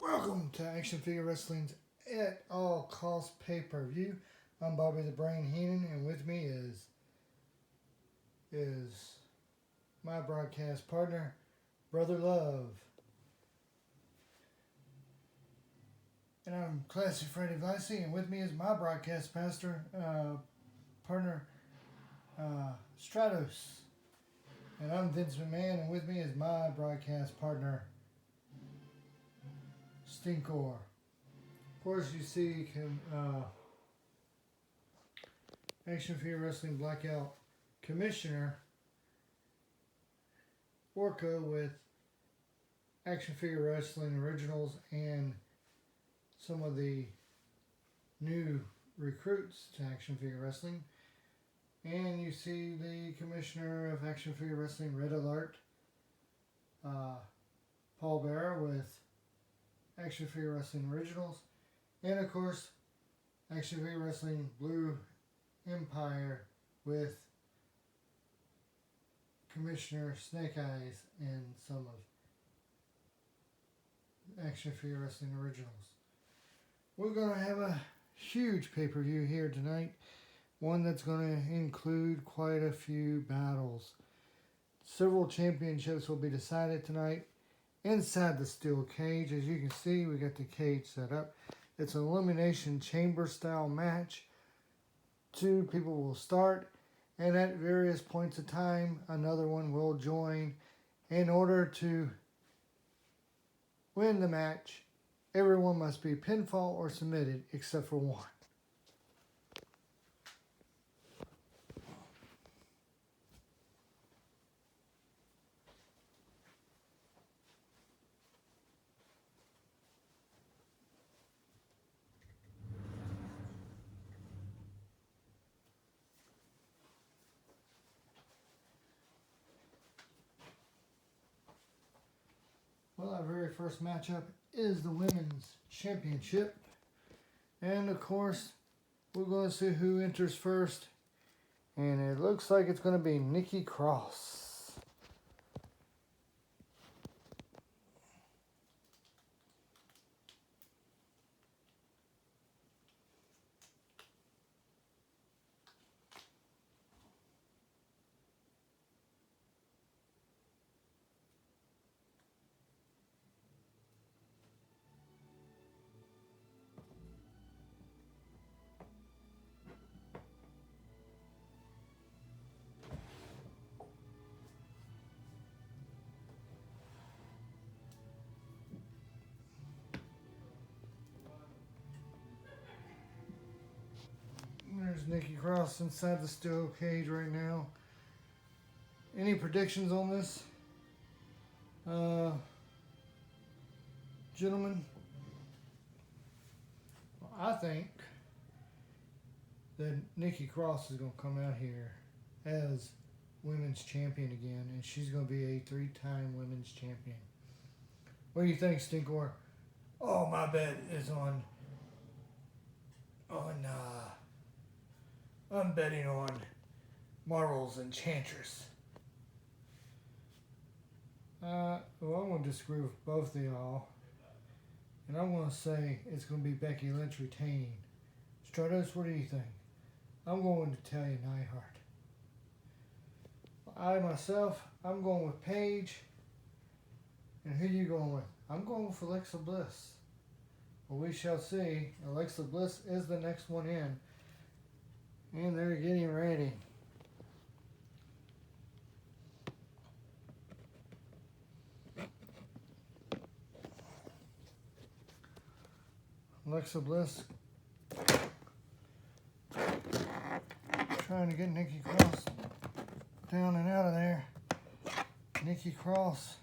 Welcome to Action Figure Wrestling's At All Cost Pay-Per-View. I'm Bobby the Brain Heenan, and with me is my broadcast partner, Brother Love. And I'm Classy Freddy Vicey, and with me is my broadcast partner, Stratos. And I'm Vince McMahon, and with me is my broadcast partner, Stinkor. Of course, you see Action Figure Wrestling Blackout Commissioner Orca with Action Figure Wrestling Originals and some of the new recruits to Action Figure Wrestling. And you see the Commissioner of Action Figure Wrestling Red Alert, Paul Bearer with Action Figure Wrestling Originals, and of course Action Figure Wrestling Blue Empire with Commissioner Snake Eyes and some of Action Figure Wrestling Originals. We're going to have a huge pay-per-view here tonight, one that's going to include quite a few battles. Several championships will be decided tonight inside the steel cage. As you can see, we got the cage set up. It's an elimination chamber style match. 2 people will start, and at various points of time, another one will join. In order to win the match, everyone must be pinfall or submitted except for one. Well, our very first matchup is the Women's Championship. And of course, we're going to see who enters first. And it looks like it's going to be Nikki Cross. There's Nikki Cross inside the steel cage right now. Any predictions on this, gentlemen? Well, I think that Nikki Cross is going to come out here as women's champion again, and she's going to be a 3-time women's champion. What do you think, Stinkor? Oh, my bet is I'm betting on Marvel's Enchantress. Well, I'm going to disagree with both of y'all. And I'm going to say it's going to be Becky Lynch retaining. Stratos, what do you think? I'm going to tell you Neidhart. I'm going with Paige. And who are you going with? I'm going with Alexa Bliss. Well, we shall see. Alexa Bliss is the next one in. And they're getting ready. Alexa Bliss trying to get Nikki Cross down and out of there. Nikki Cross,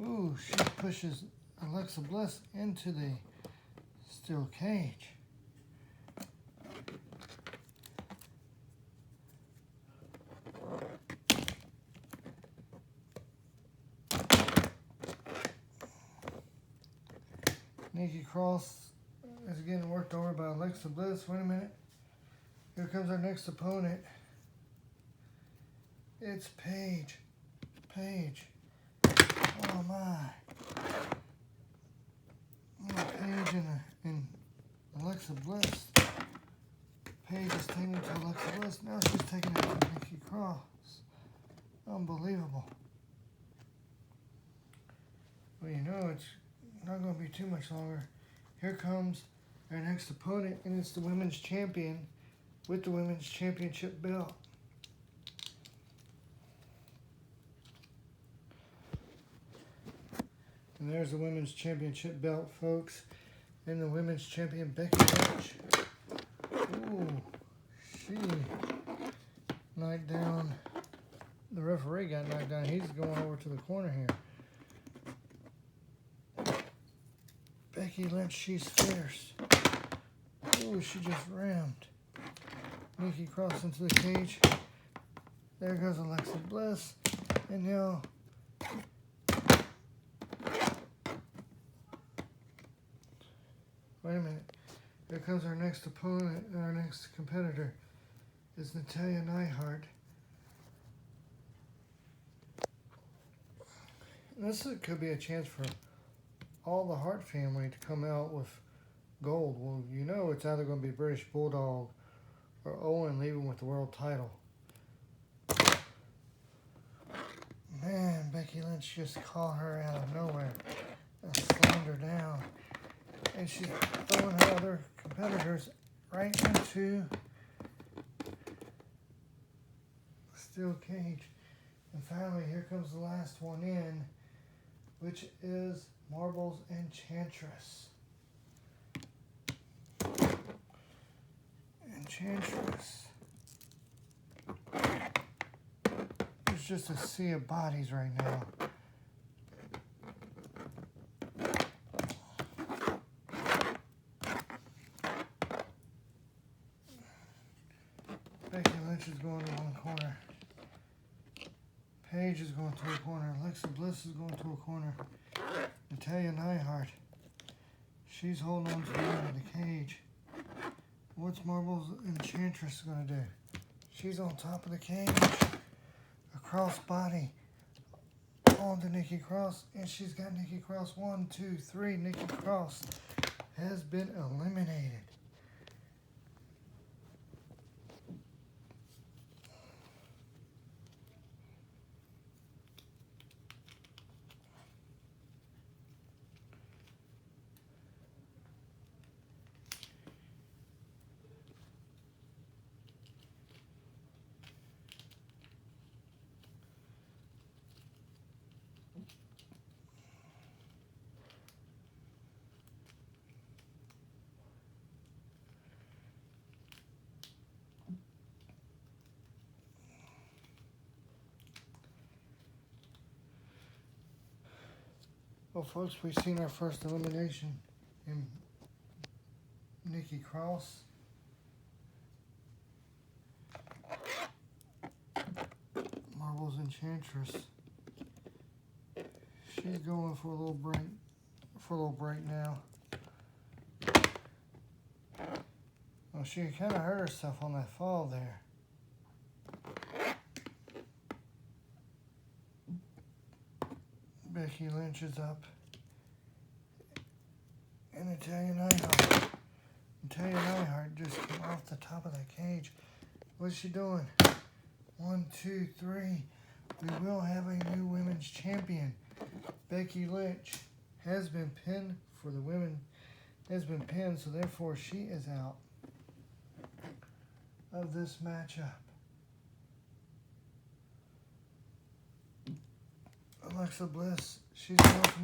ooh, she pushes Alexa Bliss into the steel cage. Nikki Cross is getting worked over by Alexa Bliss. Wait a minute. Here comes our next opponent. It's Paige. Paige. Oh my. Alexa Bliss. Paige is taking it to Alexa Bliss. Now she's taking it to Nikki Cross. Unbelievable. Well, you know, it's not going to be too much longer. Here comes our next opponent, and it's the women's champion with the women's championship belt. And there's the women's championship belt, folks. And the women's champion, Becky Lynch. Ooh, she knocked down. The referee got knocked down. He's going over to the corner here. Becky Lynch, she's fierce. Ooh, she just rammed Nikki Cross into the cage. There goes Alexa Bliss. And now wait a minute. Here comes our next opponent, our next competitor is Natalya Neidhart. This could be a chance for all the Hart family to come out with gold. Well, you know it's either going to be British Bulldog or Owen leaving with the world title. Man, Becky Lynch just caught her out of nowhere and slammed her down. And she's throwing her other competitors right into the steel cage. And finally, here comes the last one in, which is Marbles Enchantress. Enchantress. There's just a sea of bodies right now. Becky Lynch is going to one corner. Paige is going to a corner. Alexa Bliss is going to a corner. Natalya Neidhart, she's holding on to the end of the cage. What's Marbles Enchantress going to do? She's on top of the cage. A cross body onto Nikki Cross, and she's got Nikki Cross. 1, 2, 3. Nikki Cross has been eliminated. Well, folks, we've seen our first elimination in Nikki Cross. Marbles Enchantress. She's going for a little break now. Well, she kind of hurt herself on that fall there. Becky Lynch is up. And Natalya Neidhart. Natalya Neidhart just came off the top of that cage. What's she doing? 1, 2, 3. We will have a new women's champion. Becky Lynch has been pinned for the women. Has been pinned, so therefore she is out of this matchup. Alexa Bliss, she's going for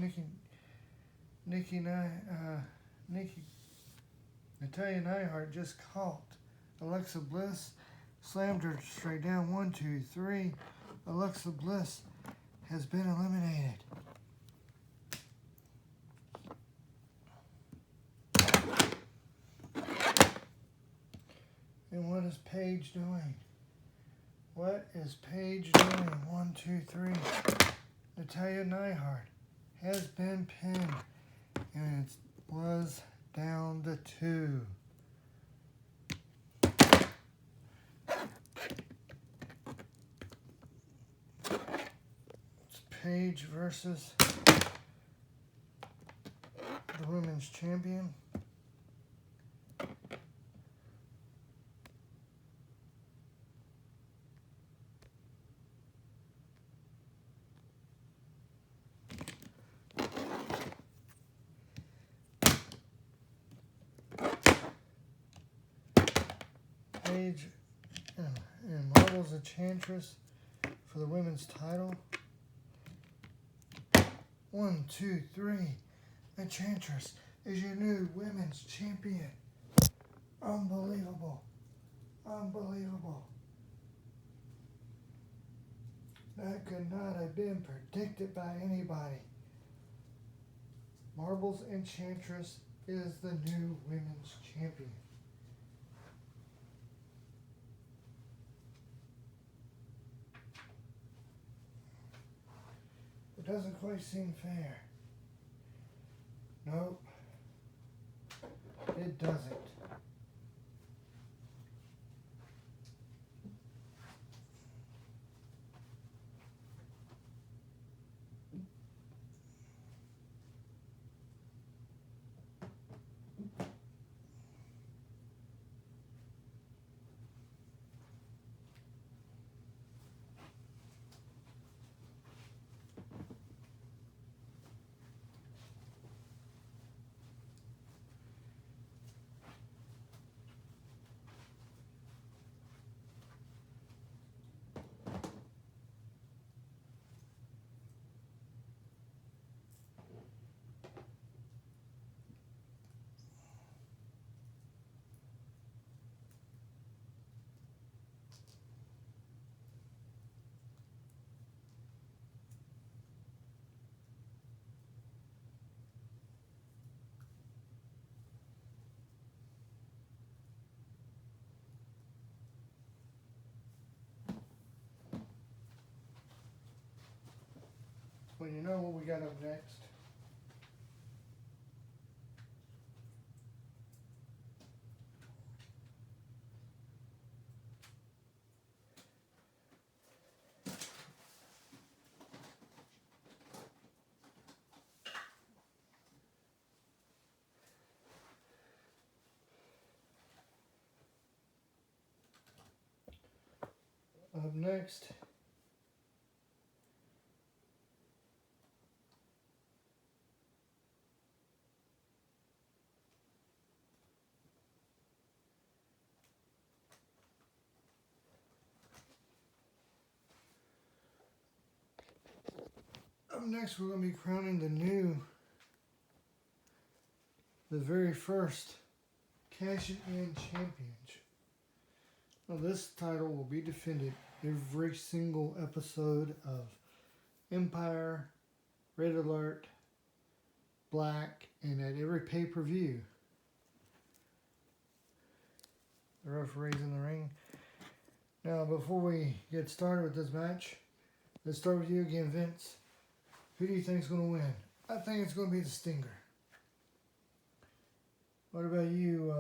Natalya Neidhart just caught Alexa Bliss, slammed her straight down. 1, 2, 3. Alexa Bliss has been eliminated. And what is Paige doing? What is Paige doing? 1, 2, 3. Natalya Neidhart has been pinned, and it was down to 2. It's Paige versus the women's champion. Enchantress for the women's title. 1, 2, 3. Enchantress is your new women's champion. Unbelievable. Unbelievable. That could not have been predicted by anybody. Marbles Enchantress is the new women's champion. It doesn't quite seem fair. Nope. It doesn't. Well, you know what we got up next? Up next, we're going to be crowning the very first Cash It In Championship. Now this title will be defended every single episode of Empire, Red Alert, Black, and at every pay-per-view. The referee's in the ring. Now before we get started with this match, let's start with you again, Vince. Who do you think is going to win? I think it's going to be the Stinger. What about you,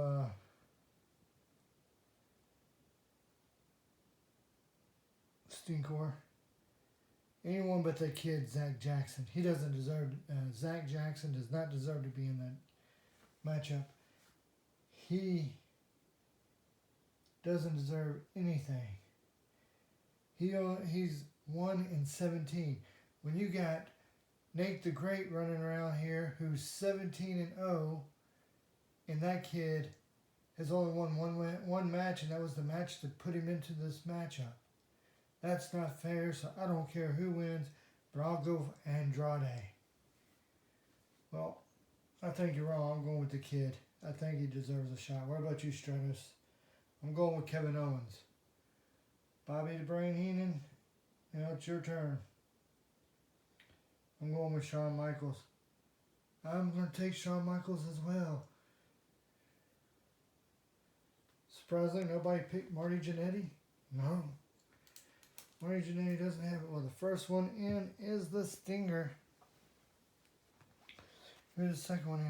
Stinkor? Anyone but that kid, Zach Jackson. He doesn't deserve, Zach Jackson does not deserve to be in that matchup. He doesn't deserve anything. He's 1-17. When you got Nate the Great running around here, who's 17-0, and that kid has only won one match, and that was the match that put him into this matchup. That's not fair, so I don't care who wins, but I'll go for Andrade. Well, I think you're wrong. I'm going with the kid. I think he deserves a shot. What about you, Stratus? I'm going with Kevin Owens. Bobby the Brain Heenan, it's your turn. I'm going with Shawn Michaels. I'm going to take Shawn Michaels as well. Surprisingly, nobody picked Marty Jannetty? No. Marty Jannetty doesn't have it. Well, the first one in is the Stinger. Who the second one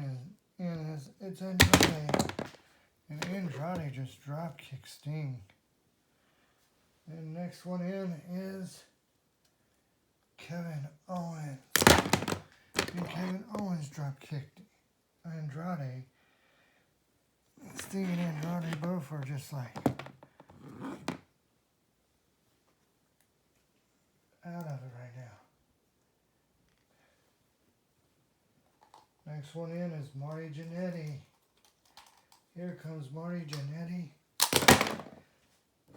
is? It's Andrade. And Andrade just drop kicked Sting. And next one in is Kevin Owens. And Kevin Owens drop kicked Andrade. Sting and Andrade both are just like out of it right now. Next one in is Marty Jannetty. Here comes Marty Jannetty.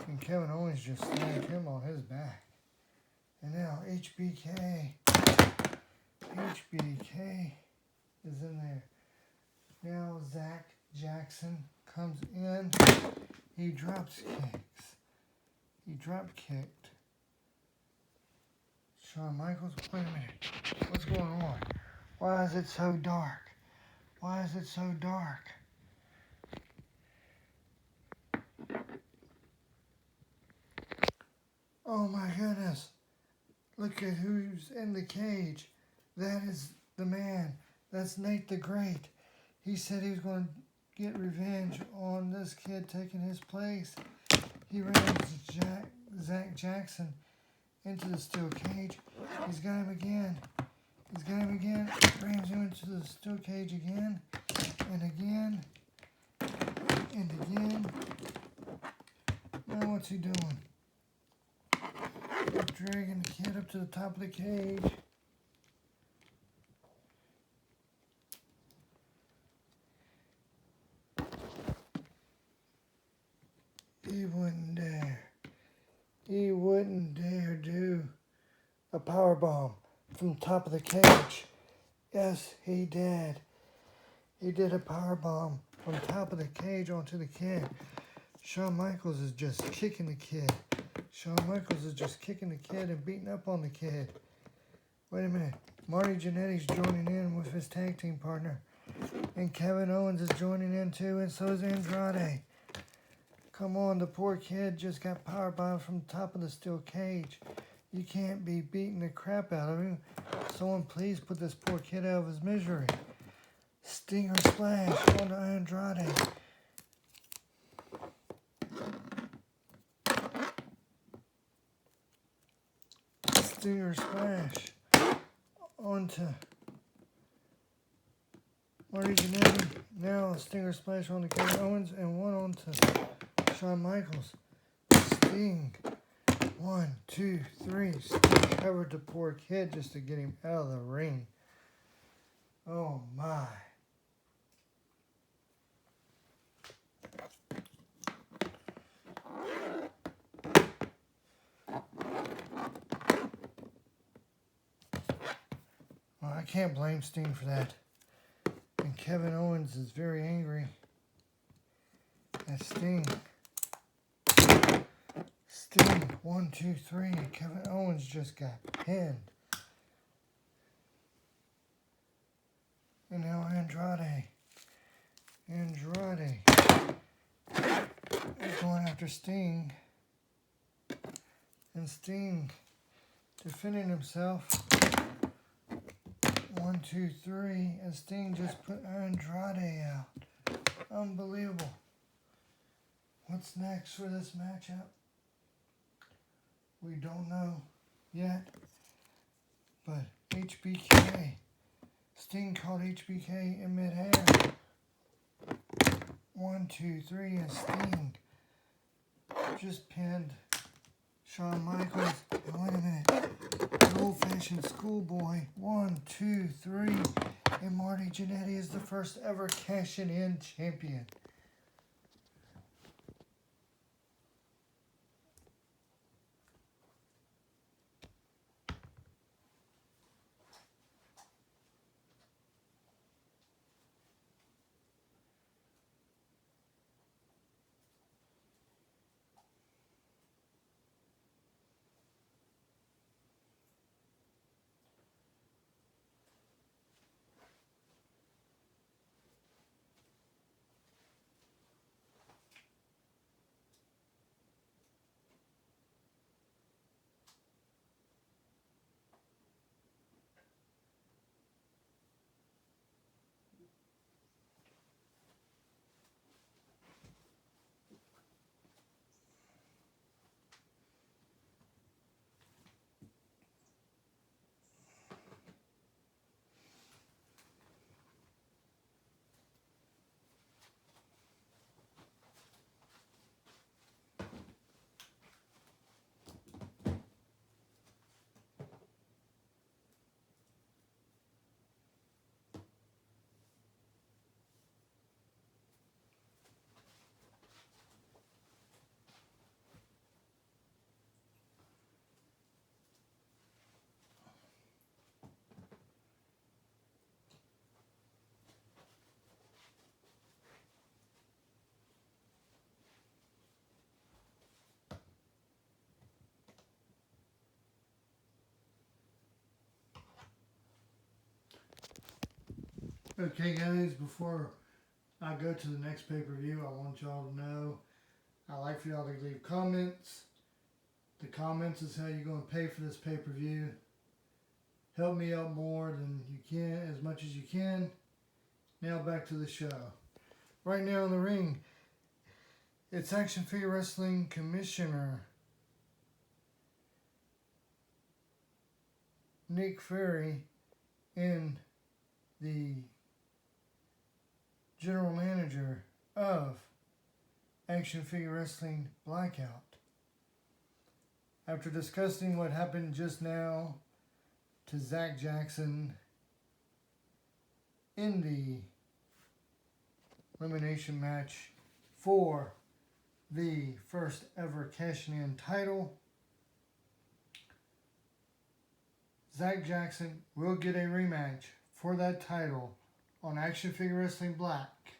And Kevin Owens just slammed him on his back. And now HBK is in there. Now Zach Jackson comes in. He drops kicks. He drop kicked. Shawn Michaels, wait a minute. What's going on? Why is it so dark? Why is it so dark? Oh my goodness. Look at who's in the cage. That is the man. That's Nate the Great. He said he was going to get revenge on this kid taking his place. He ran Zach Jackson into the steel cage. He's got him again. He's got him again. Rams him into the steel cage again. And again. And again. Now what's he doing? He's dragging the kid up to the top of the cage. He wouldn't dare. He wouldn't dare do a power bomb from the top of the cage. Yes, he did. He did a power bomb from the top of the cage onto the kid. Shawn Michaels is just kicking the kid. Shawn Michaels is just kicking the kid and beating up on the kid. Wait a minute. Marty Jannetty's joining in with his tag team partner. And Kevin Owens is joining in too, and so is Andrade. Come on, the poor kid just got powerbombed from the top of the steel cage. You can't be beating the crap out of him. Someone please put this poor kid out of his misery. Stinger splash onto Andrade. Stinger splash onto Marty Jannetty. Now a stinger splash onto Kevin Owens and one onto Shawn Michaels. Sting. 1, 2, 3. Sting covered the poor kid just to get him out of the ring. Oh my. Well, I can't blame Sting for that. And Kevin Owens is very angry at Sting. Sting, 1, 2, 3. Kevin Owens just got pinned. And now Andrade is going after Sting. And Sting defending himself. 1, 2, 3. And Sting just put Andrade out. Unbelievable. What's next for this matchup? We don't know yet. But HBK. Sting caught HBK in midair. 1, 2, 3, and Sting just pinned Shawn Michaels. And wait a minute. An old-fashioned schoolboy. 1, 2, 3. And Marty Jannetty is the first ever cash-in champion. Okay guys, before I go to the next pay-per-view, I want y'all to know I like for y'all to leave comments. The comments is how you're going to pay for this pay-per-view. Help me out more than you can, as much as you can. Now back to the show. Right now in the ring, it's Action Figure Wrestling Commissioner Nick Fury and the General Manager of Action Figure Wrestling Blackout. After discussing what happened just now to Zach Jackson in the elimination match for the first ever cash-in title, Zach Jackson will get a rematch for that title on Action Figure Wrestling Black.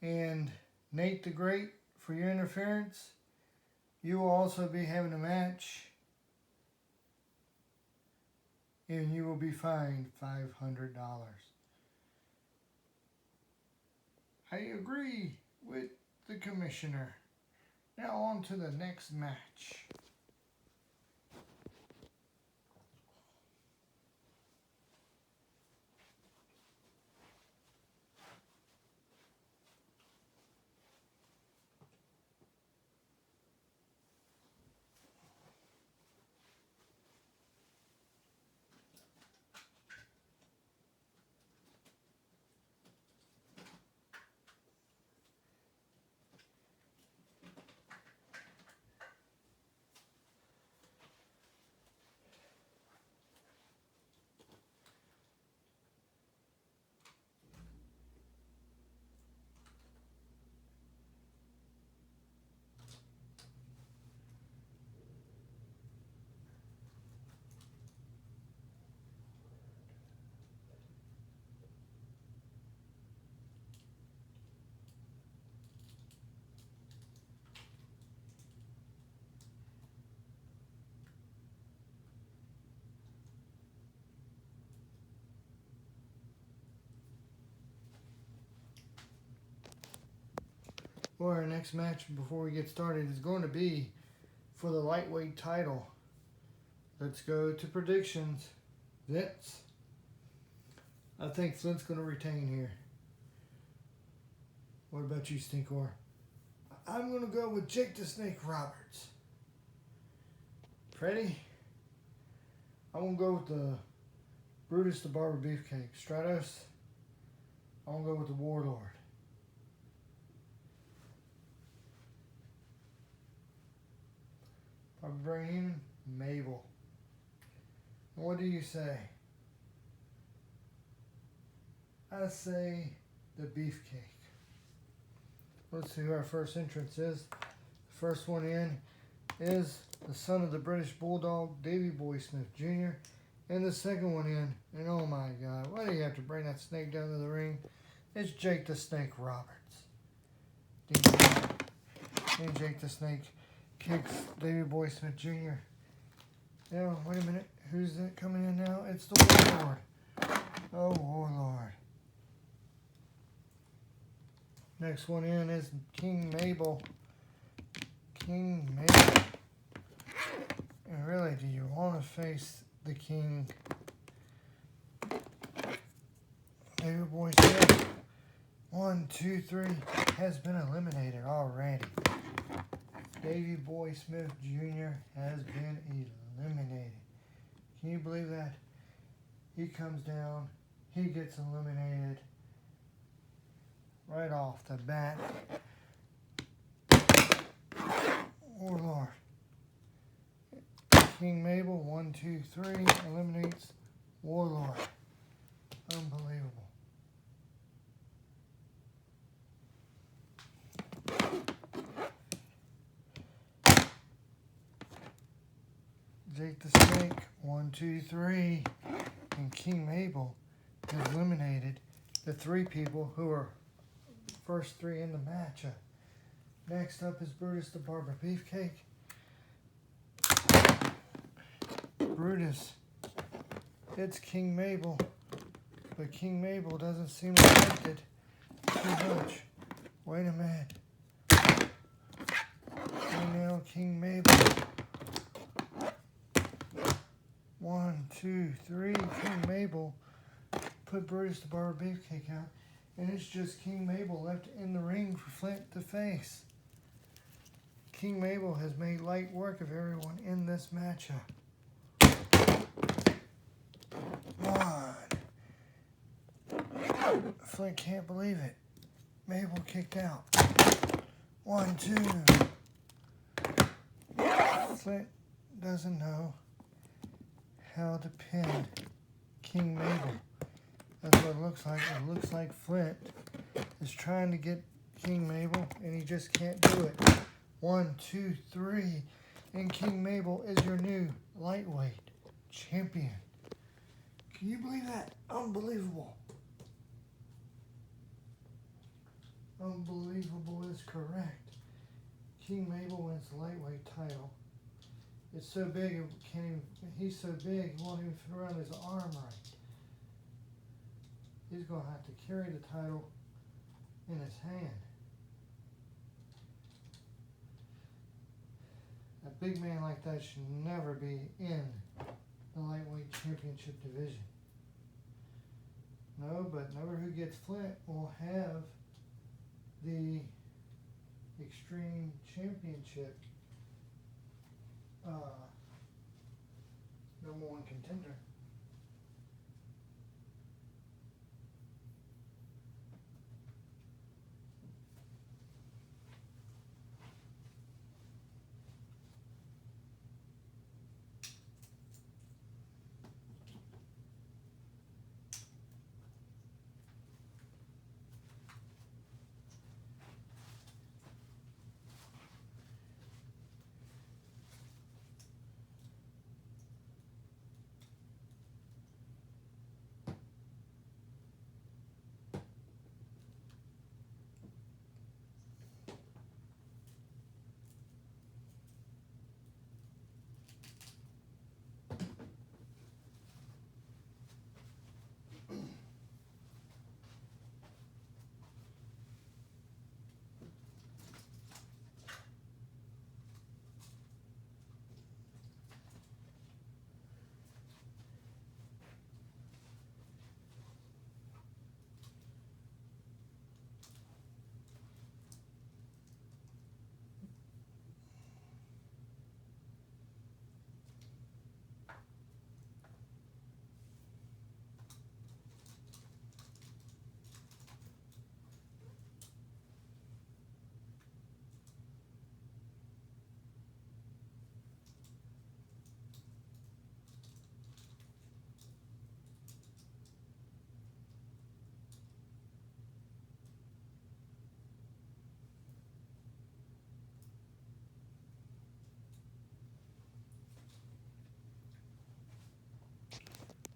And Nate the Great, for your interference, you will also be having a match and you will be fined $500. I agree with the commissioner. Now on to the next match. Well, our next match before we get started is going to be for the lightweight title. Let's go to predictions. Vince. I think Flint's going to retain here. What about you, Stinkor? I'm going to go with Jake the Snake Roberts. Freddie? I'm going to go with the Brutus the Barber Beefcake. Stratos? I'm going to go with the Warlord. Bobby Brain, Mabel. What do you say? I say the Beefcake. Let's see who our first entrance is. The first one in is the son of the British Bulldog, Davey Boy Smith Jr. And the second one in, and oh my God, why do you have to bring that snake down to the ring? It's Jake the Snake Roberts. And Jake the Snake kicks Davey Boy Smith Jr. Now, wait a minute. Who's that coming in now? It's the Warlord. Oh, Warlord. Next one in is King Mabel. King Mabel. And really, do you want to face the King? Davey Boy Smith, 1, 2, 3, has been eliminated already. Davey Boy Smith Jr. has been eliminated. Can you believe that? He comes down, he gets eliminated right off the bat. Warlord. King Mabel, 1, 2, 3, eliminates Warlord. Unbelievable. Jake the Snake, 1, 2, 3, and King Mabel has eliminated the 3 people who are first 3 in the match. Next up is Brutus the Barber Beefcake. Brutus It's King Mabel. But King Mabel doesn't seem affected too much. Wait a minute. And now King Mabel. 1, 2, 3. King Mabel put Brutus the Barber Beefcake out. And it's just King Mabel left in the ring for Flint to face. King Mabel has made light work of everyone in this matchup. 1. Flint can't believe it. Mabel kicked out. 1, 2. Flint doesn't know how to pin King Mabel. That's what it looks like. It looks like Flint is trying to get King Mabel, and he just can't do it. 1, 2, 3. And King Mabel is your new lightweight champion. Can you believe that? Unbelievable. Unbelievable is correct. King Mabel wins the lightweight title. It's so big, it can't even, he's so big, he won't even fit around his arm right. He's going to have to carry the title in his hand. A big man like that should never be in the lightweight championship division. No, but never who gets Flint will have the Extreme Championship #1 contender.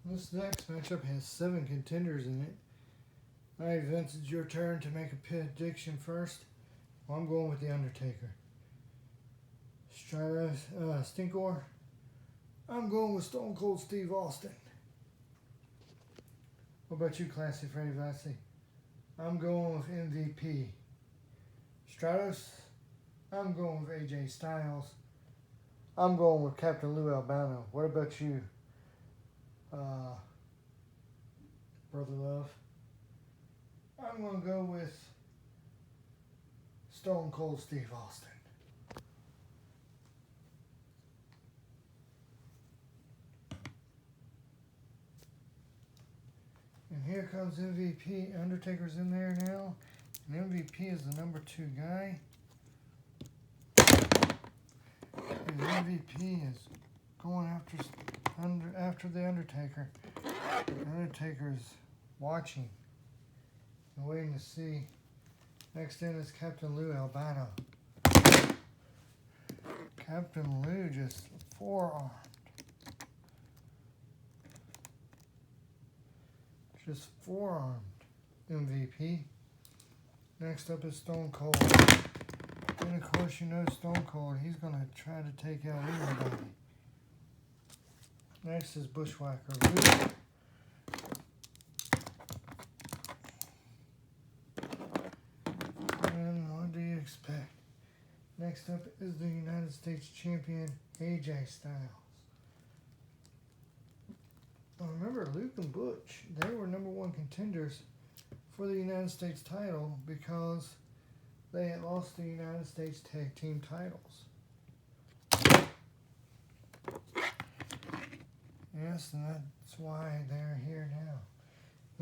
This next matchup has 7 contenders in it. All right, Vince, it's your turn to make a prediction first. Well, I'm going with The Undertaker. Stinkor. I'm going with Stone Cold Steve Austin. What about you, Classy Freddy Vassie? I'm going with MVP. Stratos. I'm going with AJ Styles. I'm going with Captain Lou Albano. What about you, Brother Love? I'm going to go with Stone Cold Steve Austin. And here comes MVP. Undertaker's in there now. And MVP is the number 2 guy. And MVP is going after the Undertaker. The Undertaker is watching and waiting to see. Next in is Captain Lou Albano. Captain Lou just forearmed. Just forearmed MVP. Next up is Stone Cold. And of course you know Stone Cold, he's going to try to take out everybody. Next is Bushwhacker Luke. And what do you expect? Next up is the United States champion AJ Styles. Now remember, Luke and Butch, they were #1 contenders for the United States title because they had lost the United States Tag Team titles. Yes, and that's why they're here now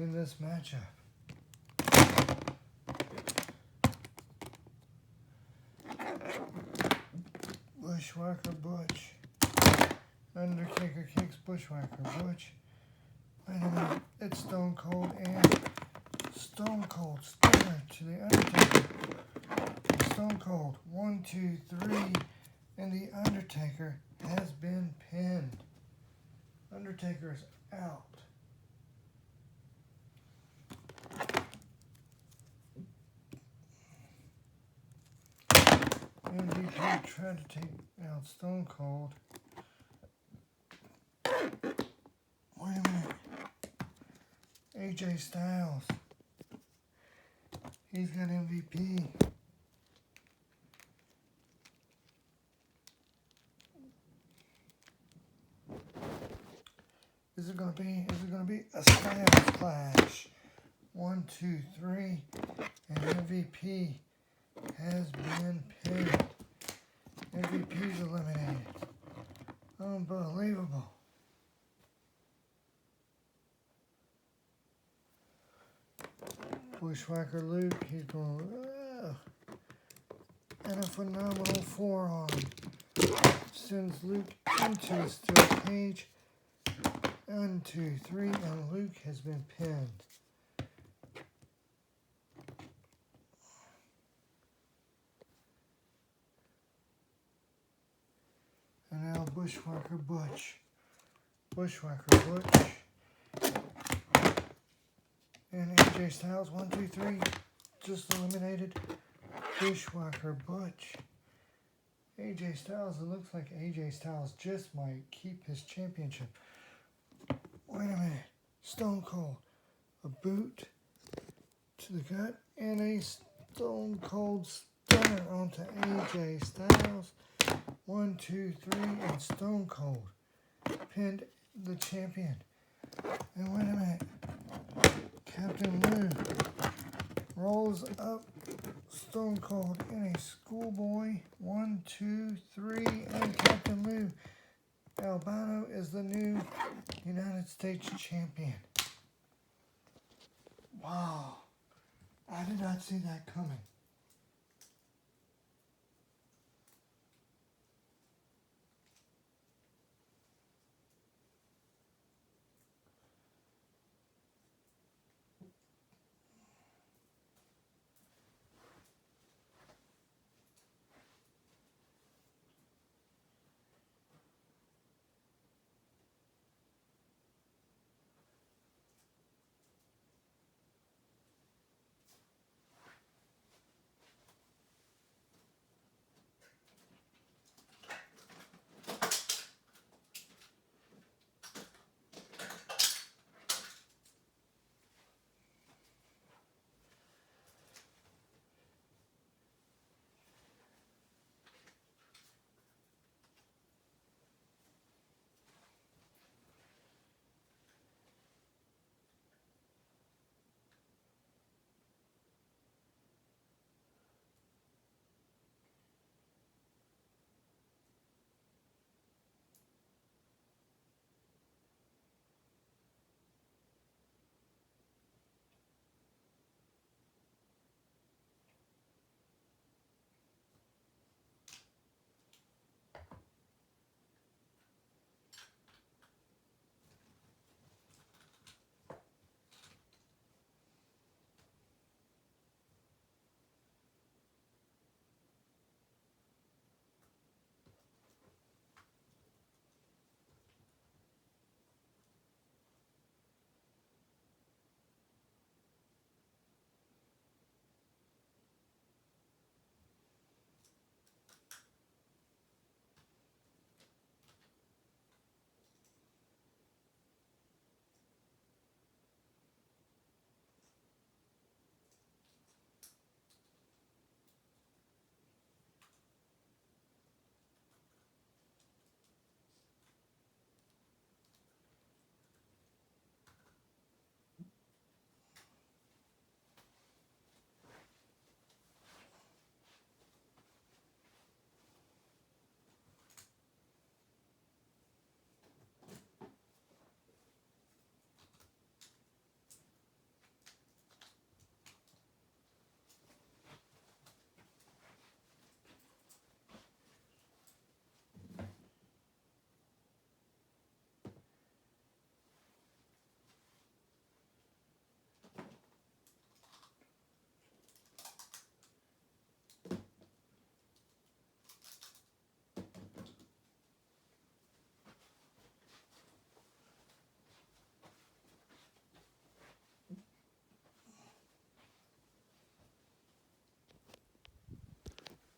in this matchup. Bushwhacker Butch. Undertaker kicks Bushwhacker Butch. Wait a minute, it's Stone Cold and Stone Cold Stunner to the Undertaker. Stone Cold, 1, 2, 3, and the Undertaker has been pinned. Undertaker is out. MVP tried to take out Stone Cold. Wait a minute. AJ Styles. He's got MVP. Is it gonna be a Styles clash? 1, 2, 3, and MVP has been pinned. MVP's eliminated. Unbelievable. Bushwhacker Luke, he's going, and a phenomenal forearm sends Luke into a steel cage. 1, 2, 3, and Luke has been pinned. And now Bushwhacker Butch. Bushwhacker Butch. And AJ Styles, 1, 2, 3, just eliminated Bushwhacker Butch. AJ Styles, it looks like AJ Styles just might keep his championship. Wait a minute. Stone Cold. A boot to the gut and a Stone Cold Stunner onto AJ Styles. 1, 2, 3, and Stone Cold pinned the champion. And wait a minute. Captain Lou rolls up Stone Cold in a schoolboy. 1, 2, 3, and Captain Lou Albano is the new United States champion. Wow. I did not see that coming.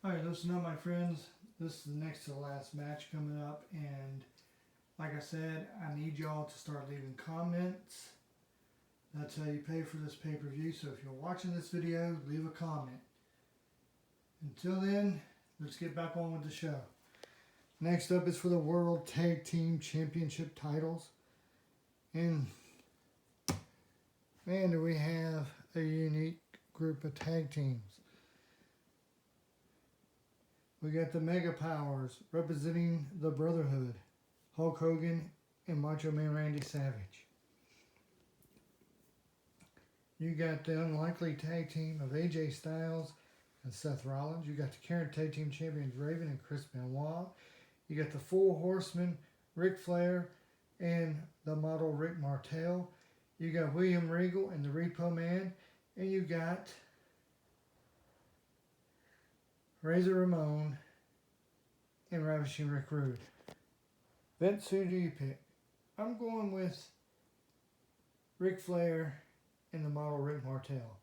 Alright, listen up, my friends. This is the next to the last match coming up, and like I said, I need y'all to start leaving comments. That's how you pay for this pay-per-view, so if you're watching this video, leave a comment. Until then, let's get back on with the show. Next up is for the World Tag Team Championship titles. And man, do we have a unique group of tag teams. We got the Mega Powers representing the Brotherhood, Hulk Hogan and Macho Man Randy Savage. You got the unlikely tag team of AJ Styles and Seth Rollins. You got the current tag team champions Raven and Chris Benoit. You got the Four Horsemen, Ric Flair and the model Rick Martel. You got William Regal and the Repo Man. And you got Razor Ramon and Ravishing Rick Rude. Vince, who do you pick? I'm going with Ric Flair and the model Rick Martel.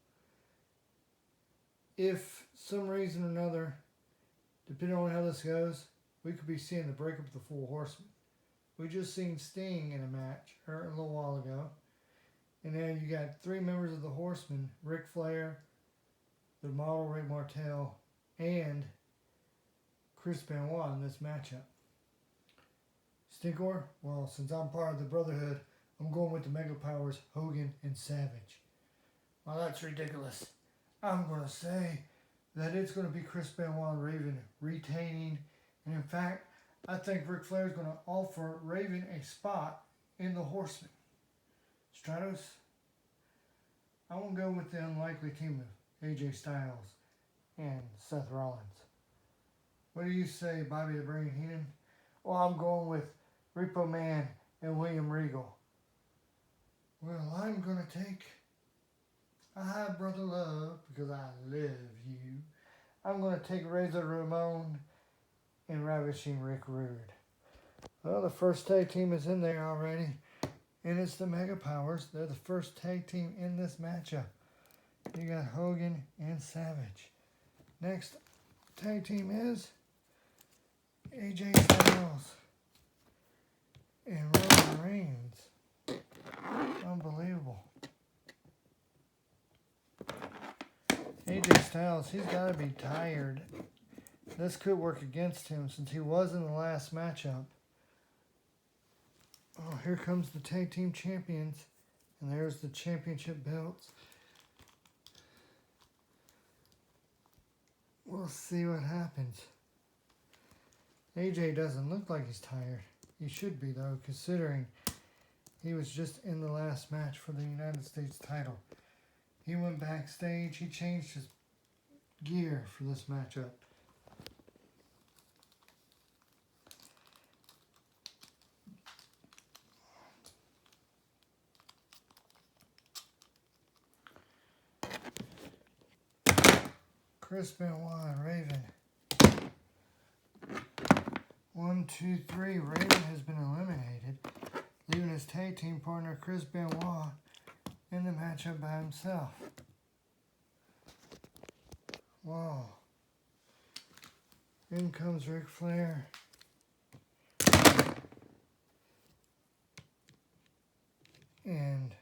If some reason or another, depending on how this goes, we could be seeing the breakup of the Four Horsemen. We just seen Sting in a match a little while ago. And then you got three members of the Horsemen, Ric Flair, the model Rick Martel, and Chris Benoit in this matchup. Stinkor? Well, since I'm part of the Brotherhood, I'm going with the Mega Powers, Hogan and Savage. Well, that's ridiculous. I'm going to say that it's going to be Chris Benoit and Raven retaining. And in fact, I think Ric Flair is going to offer Raven a spot in the Horsemen. Stratos? I won't go with the unlikely team of AJ Styles and Seth Rollins. What do you say, Bobby the Brain Heenan? Well, I'm going with Repo Man and William Regal. Well, I'm going to take a High Brother Love because I love you. I'm going to take Razor Ramon and Ravishing Rick Rude. Well, the first tag team is in there already, and it's the Mega Powers. They're the first tag team in this matchup. You got Hogan and Savage. Next tag team is AJ Styles and Roman Reigns. Unbelievable. AJ Styles, he's got to be tired. This could work against him since he was in the last matchup. Oh, here comes the tag team champions. And there's the championship belts. We'll see what happens. AJ doesn't look like he's tired. He should be, though, considering he was just in the last match for the United States title. He went backstage. He changed his gear for this matchup. Chris Benoit and Raven. 1, 2, 3. Raven has been eliminated, leaving his tag team partner Chris Benoit in the matchup by himself. Wow. In comes Ric Flair. And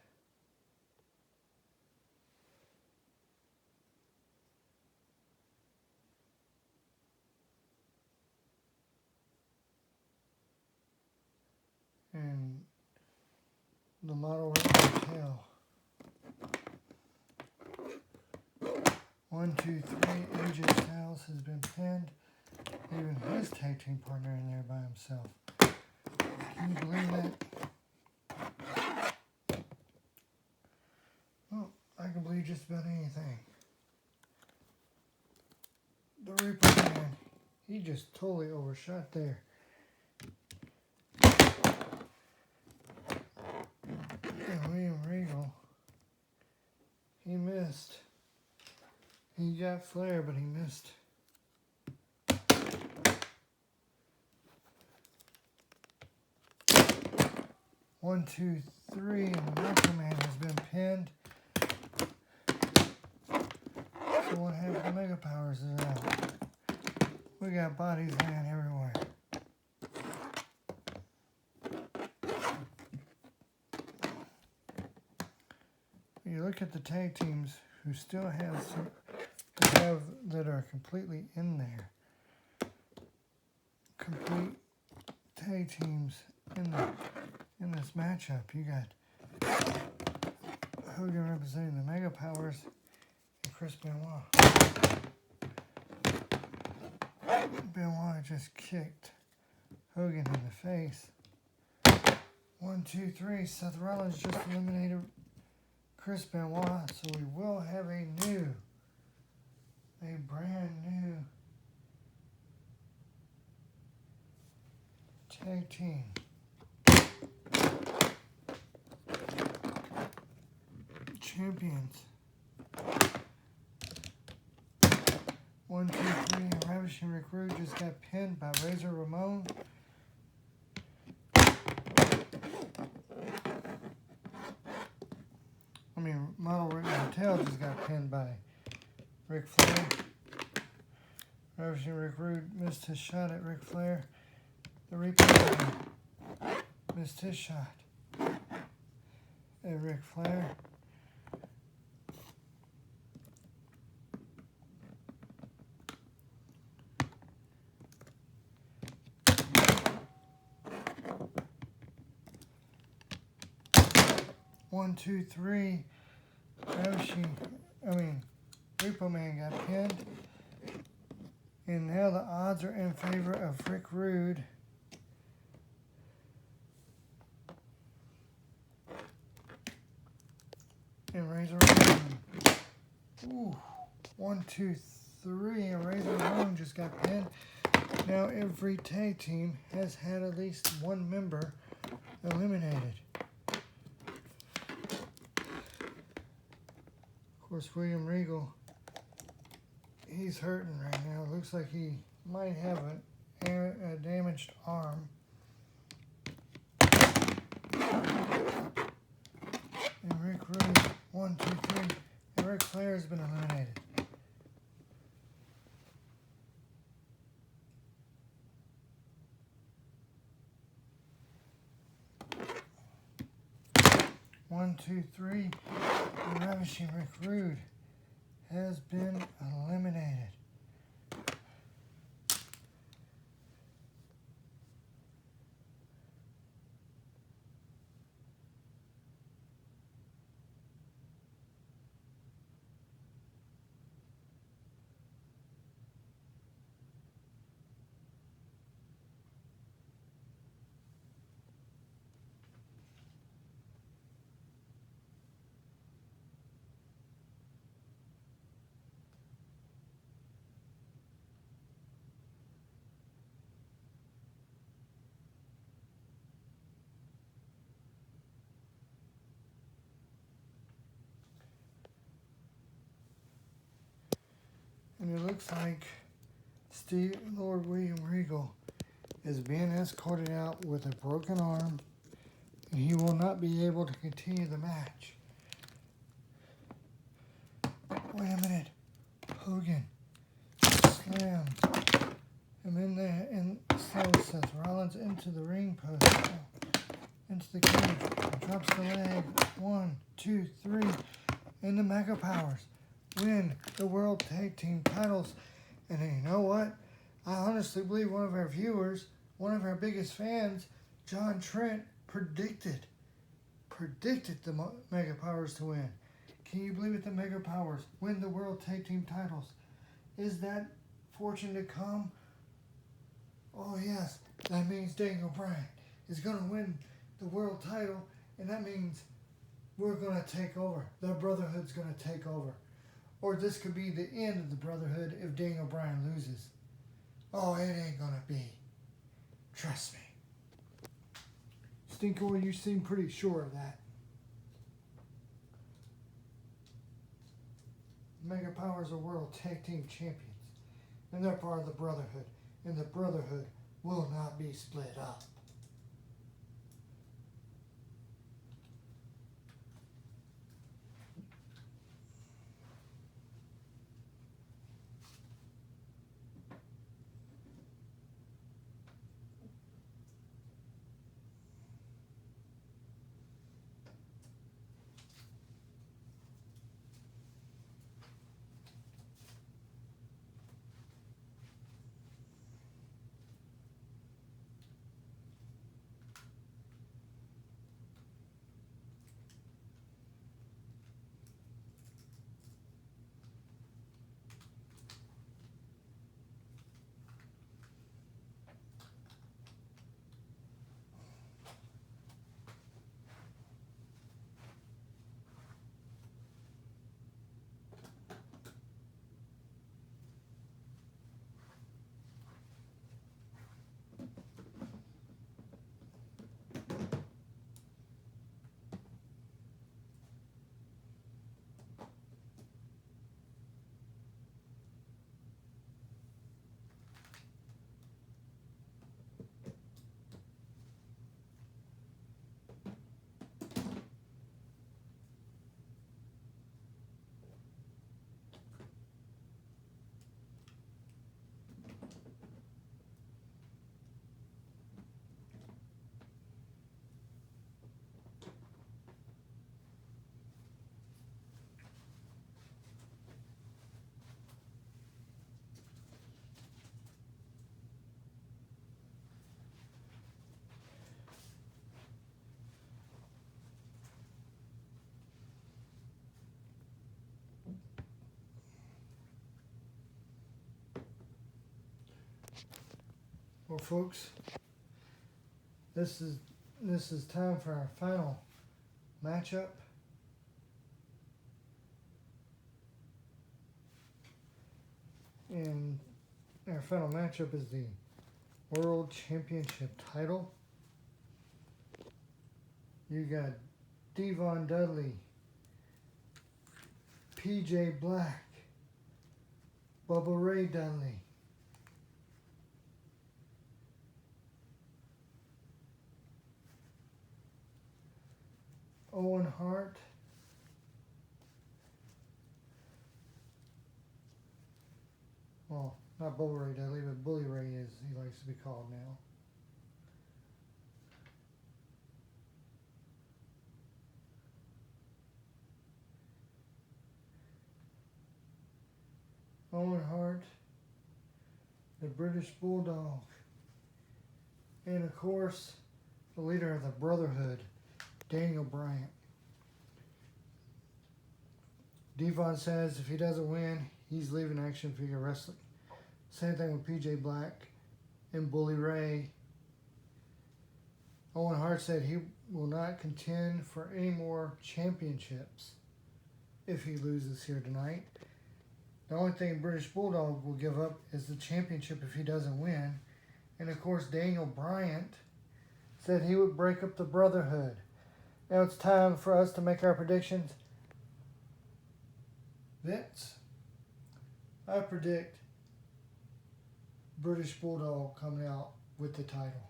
the model Rick Martel. 1, 2, 3. AJ Styles has been pinned, leaving his tag team partner in there by himself. Can you believe that? Well, I can believe just about anything. The Reaper Man, he just totally overshot there. And William Regal, he missed. He got Flair, but he missed. One, 2, 3, and the Macho Man has been pinned. So what happened? The Mega Powers is out. got bodies laying everywhere. You look at the tag teams who still that are completely in there. Complete tag teams in this matchup. You got Hogan representing the Mega Powers and Chris Benoit. Benoit just kicked Hogan in the face. 1, 2, 3. Seth Rollins just eliminated Chris Benoit, so we will have a brand new tag team. Champions. 1, 2, 3. Ravishing Rick Rude just got pinned by Razor Ramon. Model Rick Martel just got pinned by Ric Flair. Ravishing Rick Rude missed his shot at Ric Flair. The replay missed his shot at Ric Flair. One, two, three. Repo Man got pinned. And now the odds are in favor of Rick Rude. And Razor Ramon. Ooh. 1, 2, 3. And Razor Ramon just got pinned. Now every tag team has had at least one member eliminated. Of course, William Regal, he's hurting right now. Looks like he might have a damaged arm. And Rick Rude, 1, 2, 3. And Ric Flair has been eliminated. One, two, three. The Ravishing Rick Rude has been eliminated. And it looks like Lord William Regal is being escorted out with a broken arm, and he will not be able to continue the match. Wait a minute. Hogan slams him in there and slows Seth Rollins into the ring post, into the cage, drops the leg. 1, 2, 3, and the Mega Powers win the World Tag Team titles. And you know what? I honestly believe one of our viewers, one of our biggest fans, John Trent, predicted the Mega Powers to win. Can you believe it? The Mega Powers win the World Tag Team titles. Is that fortune to come? Oh yes, that means Daniel Bryan is going to win the world title, and that means we're going to take over. The Brotherhood's going to take over. Or this could be the end of the Brotherhood if Daniel Bryan loses. Oh, it ain't gonna be. Trust me. Stinko, you seem pretty sure of that. Mega Powers are World Tag Team Champions. And they're part of the Brotherhood. And the Brotherhood will not be split up. Well, folks, this is time for our final matchup. And our final matchup is the World Championship title. You got Devon Dudley, PJ Black, Bubba Ray Dudley, Owen Hart, well, not Bubba Ray Dudley, but Bully Ray, as he likes to be called now. Owen Hart, the British Bulldog, and of course, the leader of the Brotherhood, Daniel Bryan. Devon says if he doesn't win, he's leaving action figure wrestling. Same thing with PJ Black and Bully Ray. Owen Hart said he will not contend for any more championships if he loses here tonight. The only thing British Bulldog will give up is the championship if he doesn't win. And of course, Daniel Bryan said he would break up the Brotherhood. Now it's time for us to make our predictions. Vince, I predict British Bulldog coming out with the title.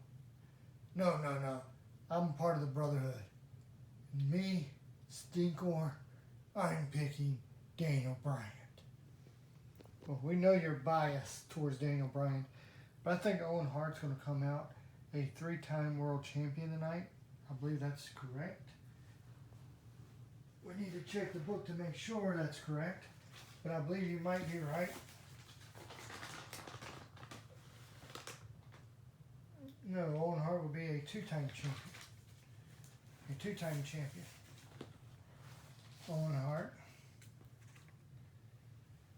No. I'm part of the Brotherhood. Me, Stinkor, I'm picking Daniel Bryan. Well, we know you're biased towards Daniel Bryan, but I think Owen Hart's going to come out a 3-time world champion tonight. I believe that's correct. We need to check the book to make sure that's correct, but I believe you might be right. No, Owen Hart will be a 2-time champion. A 2-time champion. Owen Hart.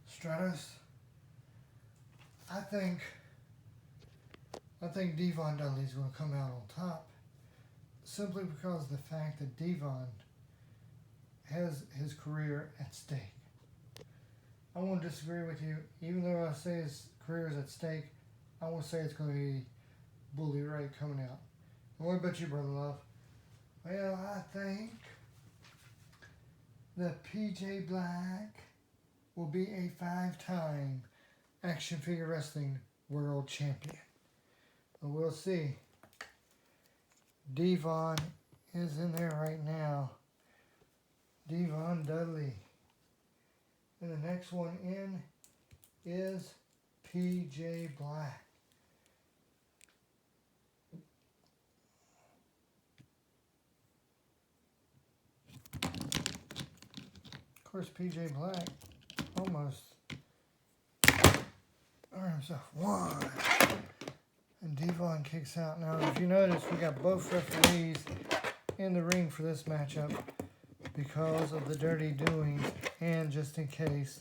Stratus. I think Devon Dudley is going to come out on top, simply because of the fact that Devon has his career at stake. I won't disagree with you. Even though I say his career is at stake, I won't say it's going to be Bully Ray coming out. And what about you, Brother Love? Well, I think that PJ Black will be a 5-time action figure wrestling world champion. But we'll see. Devon is in there right now. Devon Dudley. And the next one in is PJ Black. Of course, PJ Black almost earned himself one. And Devon kicks out. Now, if you notice, we got both referees in the ring for this matchup because of the dirty doings and just in case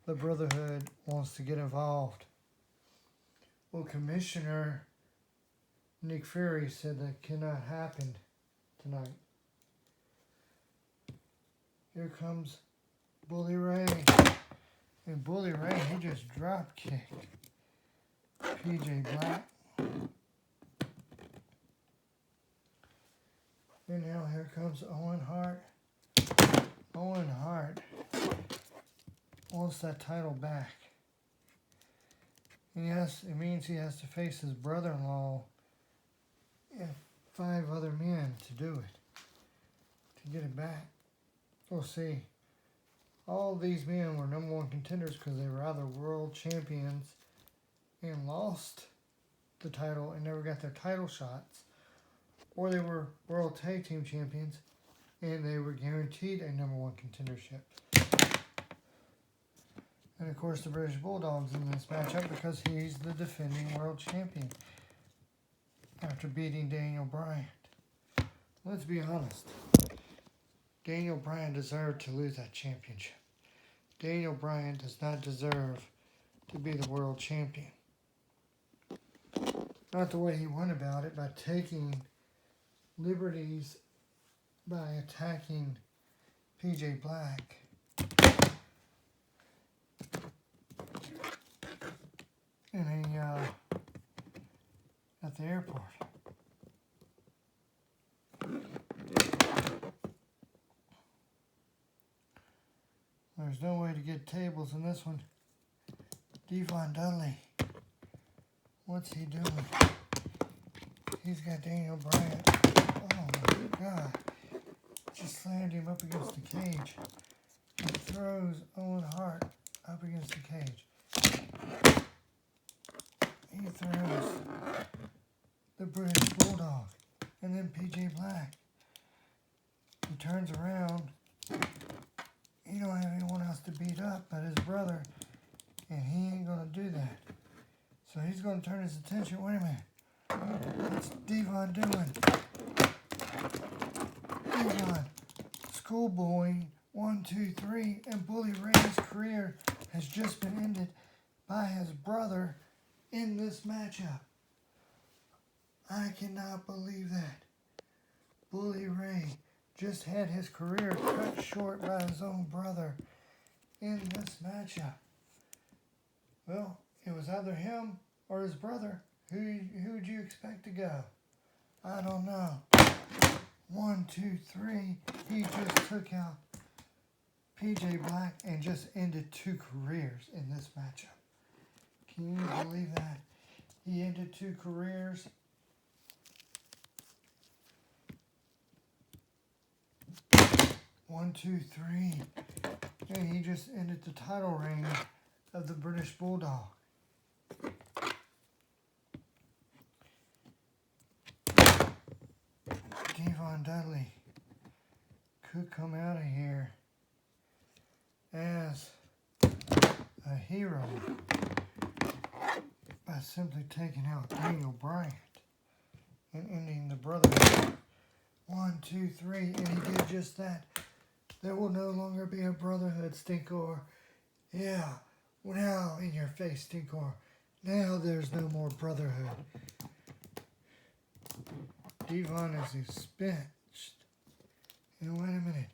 the Brotherhood wants to get involved. Well, Commissioner Nick Fury said that cannot happen tonight. Here comes Bully Ray. And Bully Ray, he just drop kicked PJ Black. And now here comes Owen Hart. Owen Hart wants that title back. And yes, it means he has to face his brother-in-law and 5 other men to do it, to get it back. We'll see. All these men were #1 contenders because they were either world champions and lost the title and never got their title shots, or they were world tag team champions and they were guaranteed a #1 contendership. And of course the British Bulldog's in this matchup because he's the defending world champion after beating Daniel Bryan. Let's be honest. Daniel Bryan deserved to lose that championship. Daniel Bryan does not deserve to be the world champion. not the way he went about it, by taking liberties by attacking PJ Black. At the airport. There's no way to get tables in this one. Devon Dudley. What's he doing? He's got Daniel Bryant. Oh my God. Just slammed him up against the cage. He throws Owen Hart up against the cage. He throws the British Bulldog, and then PJ Black. He turns around. He don't have anyone else to beat up but his brother, and he ain't gonna do that. So he's gonna turn his attention. Wait a minute. What's Devon doing? Devon, schoolboy, 1, 2, 3, and Bully Ray's career has just been ended by his brother in this matchup. I cannot believe that. Bully Ray just had his career cut short by his own brother in this matchup. Well, it was either him or his brother. Who would you expect to go? I don't know. 1, 2, 3. He just took out PJ Black and just ended 2 careers in this matchup. Can you believe that? He ended 2 careers. One, 2, 3. And he just ended the title reign of the British Bulldog. Devon Dudley could come out of here as a hero by simply taking out Daniel Bryant and ending the brotherhood. 1, 2, 3, and he did just that. There will no longer be a brotherhood, Stinkor. Yeah, now in your face, Stinkor. Now there's no more brotherhood. Devon is expensed. And wait a minute.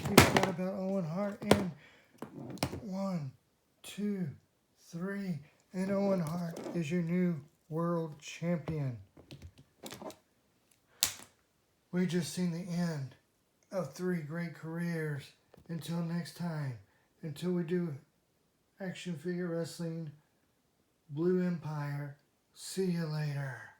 We forgot about Owen Hart in 1, 2, 3. And Owen Hart is your new world champion. We just seen the end of 3 great careers. Until next time, until we do Action Figure Wrestling Blue Empire, see you later.